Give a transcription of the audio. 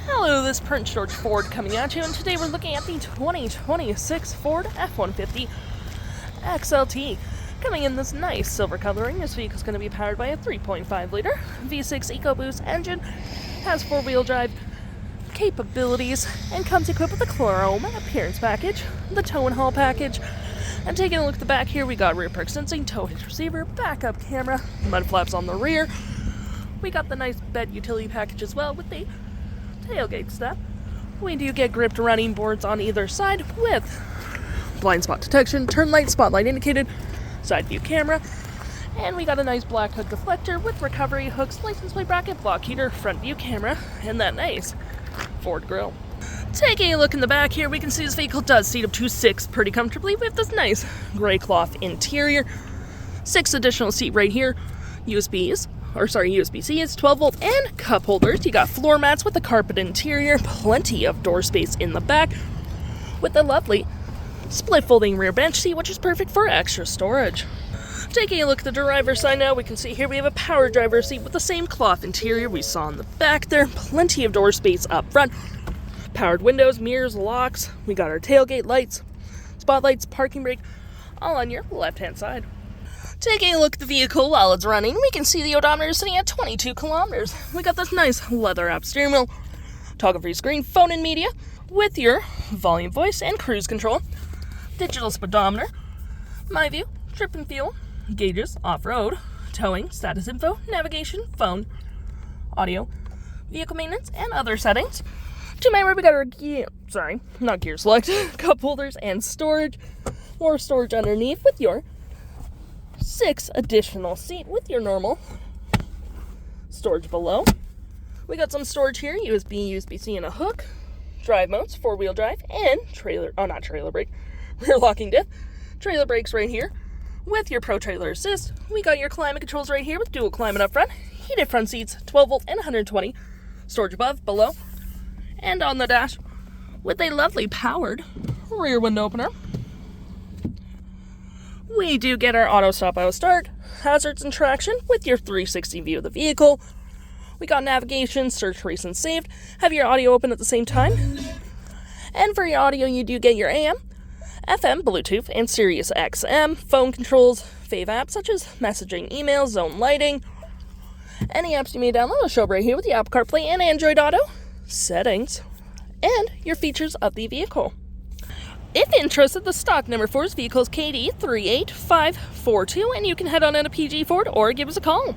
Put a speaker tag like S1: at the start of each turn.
S1: Hello, this is Prince George Ford coming at you, and today we're looking at the 2026 Ford F-150 XLT. Coming in this nice silver coloring, this vehicle is going to be powered by a 3.5-liter V6 EcoBoost engine, has four-wheel drive capabilities, and comes equipped with a chrome appearance package, the tow and haul package. And taking a look at the back here, we got rear park sensing, tow hitch receiver, backup camera, mud flaps on the rear. We got the nice bed utility package as well with the tailgate step. We do get gripped running boards on either side with blind spot detection, turn light, spotlight indicated, side view camera, and we got a nice black hood deflector with recovery hooks, license plate bracket, block heater, front view camera, and that nice Ford grille. Taking a look in the back here, we can see this vehicle does seat up to 6 pretty comfortably with this nice gray cloth interior. 6 additional seat right here, USB-C, it's 12 volt, and cup holders. You got floor mats with a carpet interior, plenty of door space in the back, with a lovely split folding rear bench seat, which is perfect for extra storage. Taking a look at the driver's side now, we can see here we have a power driver's seat with the same cloth interior we saw in the back there, plenty of door space up front, powered windows, mirrors, locks. We got our tailgate lights, spotlights, parking brake, all on your left-hand side. Taking a look at the vehicle while it's running, we can see the odometer is sitting at 22 kilometers. We got this nice leather-wrapped steering wheel, toggle-free screen, phone and media, with your volume, voice, and cruise control, digital speedometer, my view, trip and fuel, gauges, off-road, towing, status info, navigation, phone, audio, vehicle maintenance, and other settings. To my right, we got our gear select, cup holders, and storage. More storage underneath with your 6 additional seat with your normal storage below. We got some storage here, USB-C, and a hook, drive modes, 4-wheel drive, and rear locking diff, trailer brakes right here with your Pro Trailer Assist. We got your climate controls right here with dual climate up front, heated front seats, 12 volt and 120, storage above, below, and on the dash with a lovely powered rear window opener. We do get our auto stop, auto start, hazards and traction with your 360 view of the vehicle. We got navigation, search, recent, saved. Have your audio open at the same time. And for your audio, you do get your AM, FM, Bluetooth, and Sirius XM. Phone controls, fave apps such as messaging, email, zone lighting. Any apps you may download will show up right here with the Apple CarPlay and Android Auto, settings, and your features of the vehicle. If interested, the stock number for this vehicle is KD38542, and you can head on into PG Ford or give us a call.